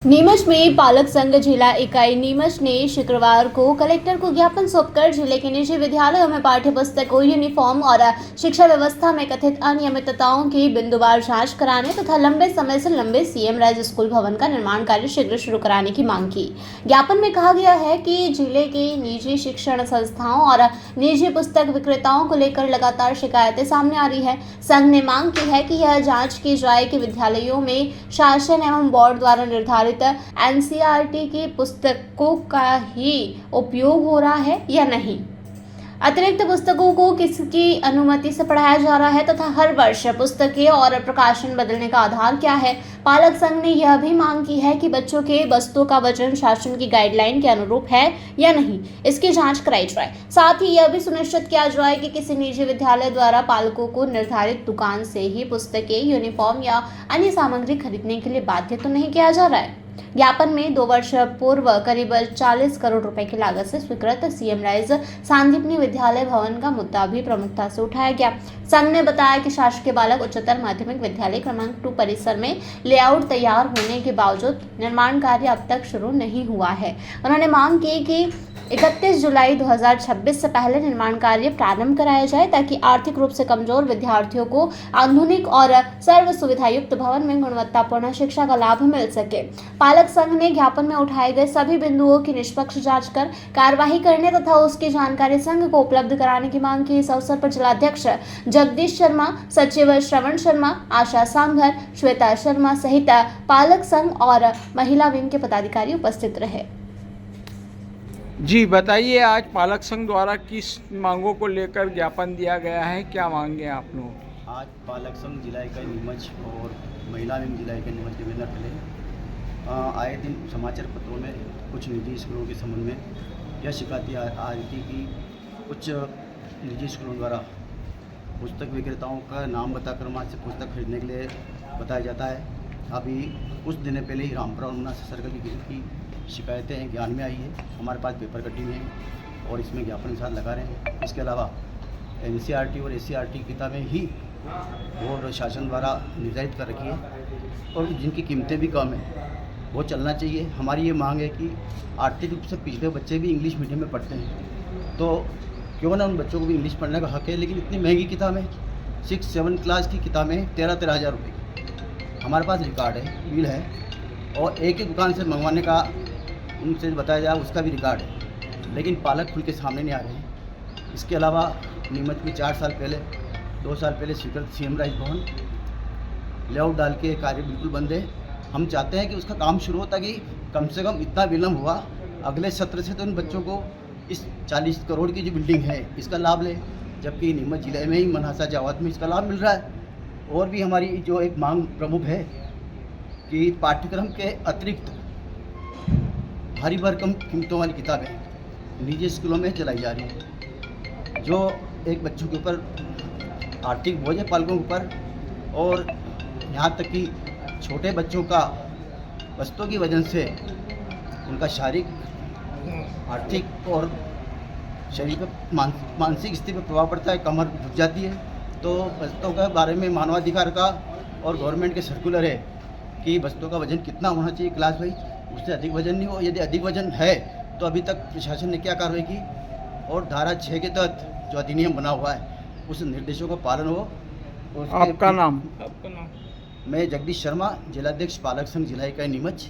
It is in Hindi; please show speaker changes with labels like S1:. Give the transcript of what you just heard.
S1: नीमच में पालक संघ जिला इकाई नीमच ने शुक्रवार को कलेक्टर को ज्ञापन सौंपकर जिले के निजी विद्यालयों में पाठ्य पुस्तकों, यूनिफॉर्म और शिक्षा व्यवस्था में कथित अनियमितताओं की बिंदुवार जांच कराने तथा लंबे समय से लंबे सीएम राइज स्कूल भवन का निर्माण कार्य शीघ्र शुरू कराने की मांग की। ज्ञापन में कहा गया है कि जिले के निजी शिक्षण संस्थाओं और निजी पुस्तक विक्रेताओं को लेकर लगातार शिकायतें सामने आ रही है। संघ ने मांग की है कि यह जाँच की जाए कि विद्यालयों में शासन एवं बोर्ड द्वारा निर्धारित एनसीईआरटी की पुस्तकों का ही उपयोग हो रहा है या नहीं, अतिरिक्त पुस्तकों को किसकी अनुमति से पढ़ाया जा रहा है तथा हर वर्ष पुस्तकें और प्रकाशन बदलने का आधार क्या है। पालक संघ ने यह भी मांग की है कि बच्चों के बस्तों का वजन शासन की गाइडलाइन के अनुरूप है या नहीं, इसकी जांच कराई जाए। साथ ही यह भी सुनिश्चित किया जाए कि किसी निजी विद्यालय द्वारा पालकों को निर्धारित दुकान से ही पुस्तकें, यूनिफॉर्म या अन्य सामग्री खरीदने के लिए बाध्य तो नहीं किया जा रहा है। ज्ञापन में 2 वर्ष पूर्व करीब 40 करोड़ रुपए की लागत से स्वीकृत सीएम राइज सांदीपनी विद्यालय भवन का मुद्दा भी प्रमुखता से उठाया गया। संघ ने बताया कि शासकीय बालक उच्चतर माध्यमिक विद्यालय क्रमांक 2 परिसर में लेआउट तैयार होने के बावजूद निर्माण कार्य अब तक शुरू नहीं हुआ है। उन्होंने मांग की कि 31 जुलाई 2026 से पहले निर्माण कार्य प्रारंभ कराया जाए ताकि आर्थिक रूप से कमजोर विद्यार्थियों को आधुनिक और सर्व सुविधायुक्त भवन में गुणवत्तापूर्ण शिक्षा का लाभ मिल सके। पालक संघ ने ज्ञापन में उठाए गए सभी बिंदुओं की निष्पक्ष जांच कर कार्यवाही करने तथा उसकी जानकारी संघ को उपलब्ध कराने की मांग की। इस अवसर पर जिलाध्यक्ष जगदीश शर्मा, सचिव श्रवण शर्मा, आशा सांघर, श्वेता शर्मा सहित पालक संघ और महिला विंग के पदाधिकारी उपस्थित रहे।
S2: जी बताइए, आज पालक संघ द्वारा किस मांगों को लेकर ज्ञापन दिया गया है, क्या मांगे आप लोग?
S3: आज पालक संघ जिला इकाई नीमच और महिला विंग जिला इकाई नीमच के बैनर तले आए दिन समाचार पत्रों में कुछ निजी स्कूलों के संबंध में यह शिकायतें आ रही थी कि कुछ निजी स्कूलों द्वारा पुस्तक विक्रेताओं का नाम बताकर वहाँ से पुस्तक खरीदने के लिए बताया जाता है। अभी कुछ दिन पहले ही रामपुरा और मुन्ना सर्कल की शिकायतें ज्ञान में आई है। हमारे पास पेपर कटिंग है और इसमें ज्ञापन के साथ लगा रहे हैं। इसके अलावा एनसीईआरटी और एससीईआरटी किताबें ही बोर्ड शासन द्वारा निर्धारित कर रखी है और जिनकी कीमतें भी कम है, वो चलना चाहिए। हमारी ये मांग है कि आर्थिक रूप से पिछड़े बच्चे भी इंग्लिश मीडियम में पढ़ते हैं, तो क्यों ना उन बच्चों को भी इंग्लिश पढ़ने का हक है। लेकिन इतनी महंगी किताबें, 6-7 क्लास की किताबें 13-13 हज़ार रुपये की। हमारे पास रिकॉर्ड है, बिल है और एक ही दुकान से मंगवाने का उनसे बताया जाए उसका भी रिकॉर्ड है, लेकिन पालक खुल के सामने नहीं आ रहे हैं। इसके अलावा नीमच में 2 साल पहले स्वीकृत सीएम राइज भवन लेआउट डाल के कार्य बिल्कुल बंद है। हम चाहते हैं कि उसका काम शुरू हो ताकि कम से कम इतना विलम्ब हुआ अगले सत्र से तो उन बच्चों को इस 40 करोड़ की जो बिल्डिंग है इसका लाभ ले, जबकि नीमच जिले में ही मनहासा जावत में इसका लाभ मिल रहा है। और भी हमारी जो एक मांग प्रमुख है कि पाठ्यक्रम के अतिरिक्त भारी भरकम कीमतों वाली किताबें निजी स्कूलों में चलाई जा रही हैं, जो एक बच्चों के ऊपर आर्थिक बोझ है, पालकों के ऊपर। और यहाँ तक कि छोटे बच्चों का वस्तुओं की वजह से उनका शारीरिक, आर्थिक और शरीर पर मानसिक स्थिति पर प्रभाव पड़ता है, कमर झुक जाती है। तो वस्तुओं के बारे में मानवाधिकार का और गवर्नमेंट के सर्कुलर है कि वस्तुओं का वजन कितना होना चाहिए क्लास वाइज, उससे अधिक वजन नहीं हो। यदि अधिक वजन है तो अभी तक प्रशासन ने क्या कार्रवाई की और धारा 6 के तहत जो अधिनियम बना हुआ है उस निर्देशों का पालन हो।
S2: आपका नाम?
S3: मैं जगदीश शर्मा, जिलाध्यक्ष पालक संघ जिला इकाई नीमच।